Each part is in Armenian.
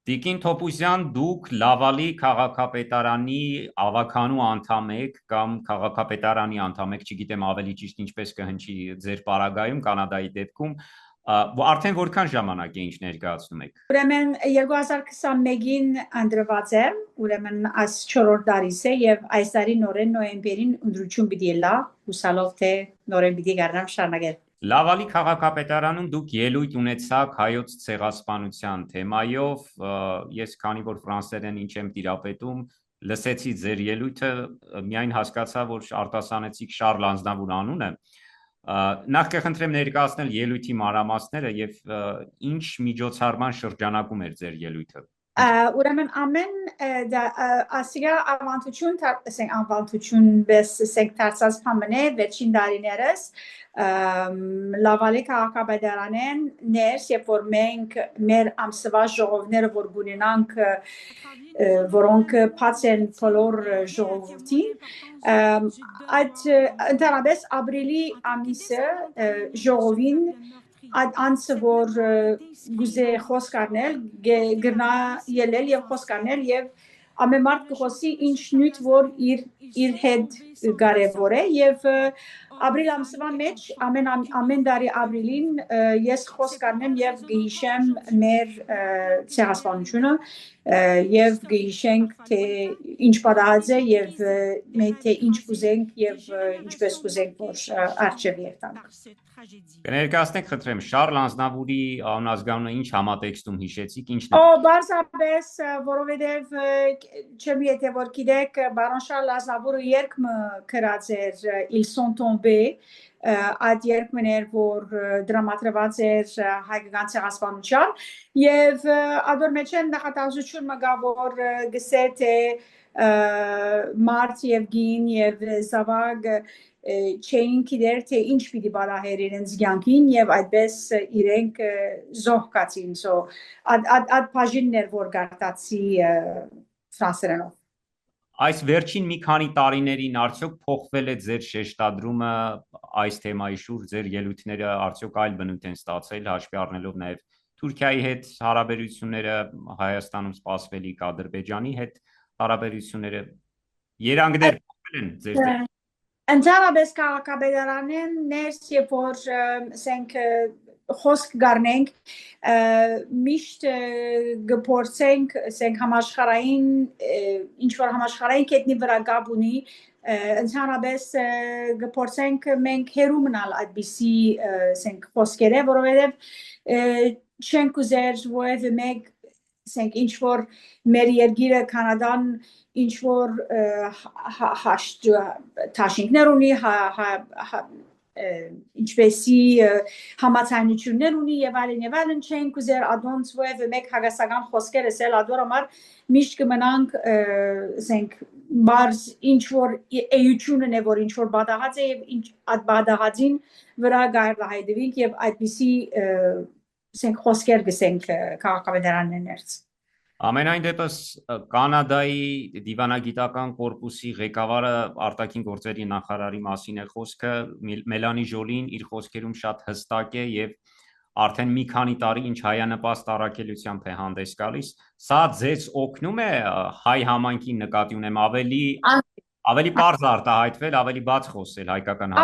Տիկին Թոպուսյան, դուք Լավալի քաղաքապետարանի ավականու անդամ եք կամ քաղաքապետարանի անդամ եք, չգիտեմ ավելի ճիշտ ինչպես կհնչի ձեր պարագայում Կանադայի դեպքում, արդեն որքան ժամանակ է ինչ ներկայացնում եք։ Ուրեմն 2021-ին ընտրված եմ, ուրեմն այս 4-րդ տարիս է եւ այս տարի նորեն նոյեմբերին ընտրություն պիտի լա, հուսալով թե նորեն պիտի գարնամ շարունակել։ Լավալի քաղաքապետարանում դուք ելույթ ունեցաք հայոց ցեղասպանության թեմայով, ես քանի որ ֆրանսերեն ինչ եմ տիրապետում, լսեցի ձեր ելույթը, միայն հասկացա, որ արտասանեցիք Շարլ Անձնավուր անունը, նախ կխնդրեմ ներկայացնել ելույթի մանրամասները եւ ինչ միջոցառման շրջանակում էր ձեր ելույթը։ Ուրեմն ամեն ասիա անվանդություն բես սեկտարցած փամնե վերջին տարիներս Լավալի քաղաքապետարանեն ներս երբ որ մենք մեր ամսվա ժողովները որ գունենանք որոնք բաց են բոլոր ժողովրդին այդ ընդհանրապես ապրիլի ամիսը ժողովին այդ անձը որ գուզե խոսք առնել գրնա ելել եւ խոսք առնել եւ ամեն մարդ կխոսի ինչ նյութ որ իր հետ կարեւոր է եւ ապրիլ ամսվա մեջ ամեն տարի ապրիլին ես խոսք առնեմ եւ գհիշեմ մեր ցեղասպանությունը եւ գհիշենք թե ինչ պատահած է եւ մենք թե ինչ կուզենք եւ ինչպես կուզենք որ արժեվի երթանք։ Կներկայացնեք խնդրեմ Շարլ Անձնավուրի անազգանունը ինչ համատեքստում հիշեցիք, ինչն է։ Բարձրապես, որովհետև չեմ եթե որ գիտեք, բարոն Շարլ Անձնավուրը երգը գրած էր Ils sont tombés, այդ երգն էր որ դրամատրված էր հայկական ցեղասպանության եւ ադոր մեջ նախատեսություն մգա որ գսե թե մարդ եւ գին եւ զավակ չէին գիտեր թե ինչ պիտի բարահեր իրենց ցանկին եւ այդպես իրենք զոհկացին այդ բաժինն էր որ գարտացի ֆրանսերենով Այս վերջին մի քանի տարիներին արդյոք փոխվել է ձեր շեշտադրումը այս թեմայի շուրջ, ձեր ելույթները արդյոք այլ բնույթ են ստացել, հաշվի առնելով նաև Թուրքիայի հետ հարաբերությունները, Հայաստանում սպասվելիք Ադրբեջանի հետ հարաբերությունները, երանգներ փոխվել են ձեր դեպքում։ Ընդհանրապես քաղաքապետարանեն ներս երբ որ ասենք խոսք գարնենք միշտ գործենք ասենք համաշխարհային ինչ որ համաշխարհային կետնի վրա գաբ ունի ընդհանրապես գործենք մենք հերու մնալ այդպիսի ասենք խոսքերը որովհետև չենք ուզեր որևէ մեկ ասենք ինչ որ մեր երկիրը Կանադան ինչ որ թաշինքներ ունի ինչպեսի համացանություններ ունի եւ այլն չենք ուզեր ադոնց որևէ մեկ հագասական խոսքեր ասել ադոր համար միշտ կմնանք ասենք բարձ ինչ որ էությունն է որ ինչ որ բադահած է եւ ինչ այդ բադահածին վրա գայրահայտվենք եւ այդպիսի ասենք խոսքեր գսենք քաղաքապետարաններց Ամենայն դեպս Կանադայի դիվանագիտական կորպուսի ղեկավարը արտաքին գործերի նախարարի մասին է խոսքը Մելանի Ժոլին իր խոսքերում շատ հստակ է եւ արդեն մի քանի տարի ինչ հայանպաստ առաքելությամբ է հանդես գալիս սա ձեզ օգնում է հայ համայնքին նկատի ունեմ ավելի པարզ արտահայտվել ավելի բաց խոսել հայկական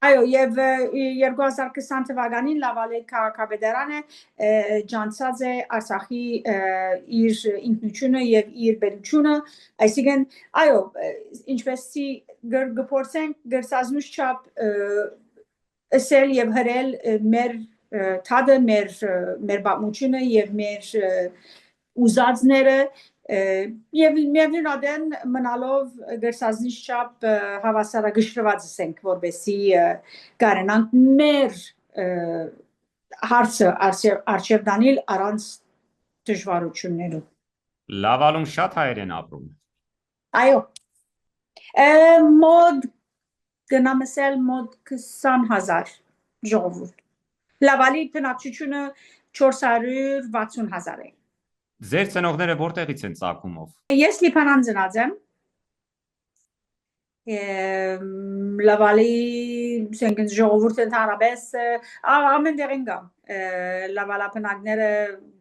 Այո, եւ 2020 թվականին Լավալի քաղաքապետարանը ջանցած է Արցախի իր ինքնությունը եւ իր բերությունը, այսինքն այո, ինչպեսի գործենք գրսազնուշ չափ ասել եւ հրել մեր թադը մեր բամությունը եւ մեր ուզածները Եվ միևնույն ադեն մնալով գրսազնիչ չափ հավասարակշռված ենք, որպեսզի կարենանք մեր հարցը առջև տանել առանց դժվարություններով։ Լավալում շատ հայեր են ապրում։ Այո։ Մոտ գնամ ասել մոտ 20,000 ժողովուրդ։ Լավալի բնակչությունը 460,000 է։ Ձեր ծնողները որտեղից են ծագումով։ Ես Լիբանան ծնած եմ։ Լավալի սենքն ժողովուրդը ընդհանրապես ամեն դեղին գա լավալապնակները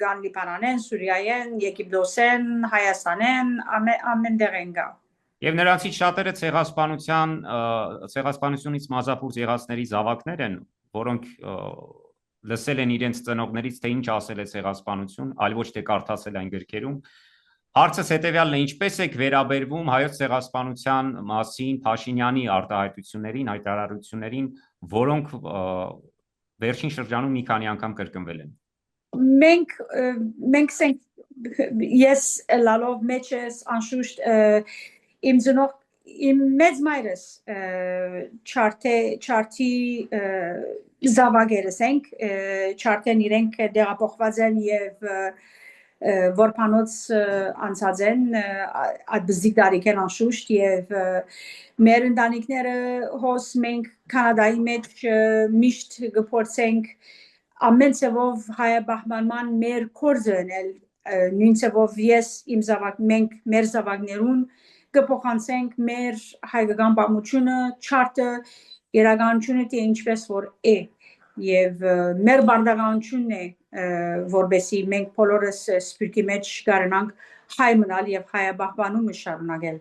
գան Լիբանանեն, Սուրիայեն, Եգիպտոսեն, Հայաստանեն, ամեն դեղին գա։ Եվ նրանցից շատերը ցեղասպանությունից մազապուրձ եղածների զավակներ են, որոնք լսել են իրենց ծնողներից, թե ինչ ասել է ցեղասպանություն, այլ ոչ թե կարդացել այն գրքերում։ Հարցս հետևյալն է, ինչպես եք վերաբերվում հայոց ցեղասպանության մասին Փաշինյանի արտահայտություններին, հայտարարություններին, որոնք վերջին շրջանում մի քանի անգամ կրկնվել են։ Մենք ես լալով մեջ ես անշուշտ իմ մեծ մայրս չարթի զավակերս ենք, չարթեն իրենք դեղափոխված են և որպանոց անցած են, այդ բզիկ դարիք են անշուշտ և մեր ընտանիքները հոս մենք Կանադայի մեջ միշտ գփորձենք ամեն ծևով հայաբահմանման մեր կորձը ընել, նույն ծևով ես իմ զավակ, մենք մեր զավակներուն կփոխանցենք մեր հայկական պատմությունը, չարթը, իրականությունը թե ինչպես որ է և մեր բարդականությունն է որբեսի մենք բոլորս սպիրկի մեջ կարենանք հայ մնալ և հայաբահբանումը շարունակել։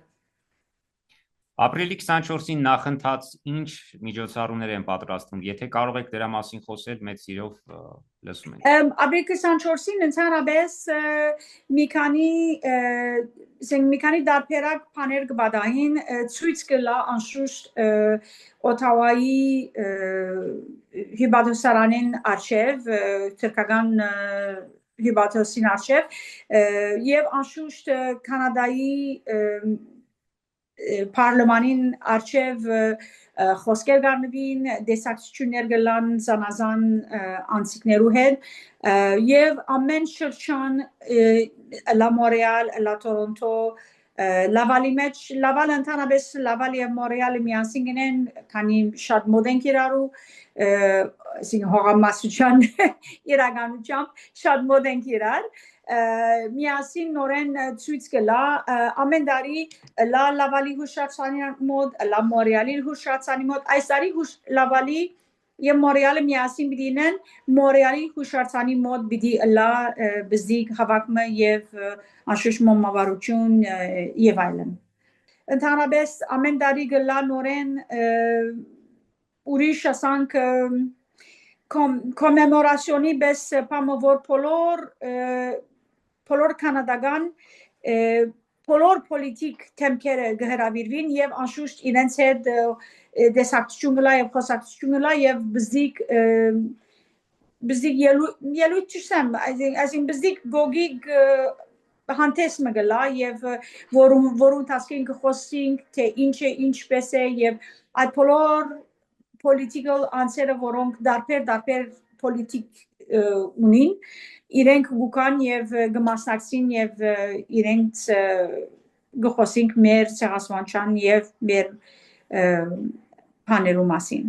Ապրիլի 24-ին նախընթաց ինչ միջոցառումներ են պատրաստվում, եթե կարող եք դրա մասին խոսել, մեծ սիրով լսում ենք։ Ապրիլի 24-ին ընդհանրապես մի քանի դարբերակ բաներ կբադային, ցույց կլա անշուշտ Օթավայի հյուպատոսարանին առջև, թուրքական հյուպատոսին առջև և անշուշտ Կանադայի Պարլմանին առջև խոսքեր կառնվին, դեսակցություններ կլան զանազան անձիկներու հետ և ամեն շրջան լա Մոնրեալ, լա Տորոնտո, Լավալի մեջ, Լավալը ընդհանրապես Լավալ և Մոնրեալը միասին գնեն, քանի շատ մոտ ենք իրարու, հողամասության իրականությամբ շատ մոտ ենք իրար, միասին նորեն ցույց կլա ամեն տարի լա Լավալի հուշարձանի մոտ, լա Մոնրեալի հուշարձանի մոտ, այս տարի Լավալի և Մոնրեալը միասին պիտի լինեն, Մոնրեալի հուշարձանի մոտ պիտի լա բզիկ հավաքումը և անշուշտ մոմավարություն և այլն։ Ընդհանրապես ամեն տարի կլա նորեն ուրիշ ասանք կոմեմորացիոնի պես պամը որ բոլոր կանադական բոլոր պոլիտիկ թեմքերը կհրավիրվին և անշուշտ իրենց հետ դեսակցություն կլա և խոսակցություն կլա և բզիկ ելույթ չսեմ, այսին բզիկ գոգիկ հանդես մը կլա և որու ընթացքին կխոսենք, թե ինչ է, ինչպես է և այդ բոլոր political անձերը, որոնք դարբեր պոլիտիկ ունին, իրենք գուկան և գմասնակցին և իրենց գխոսենք մեր ցեղասպանության և մեր բաներու մասին։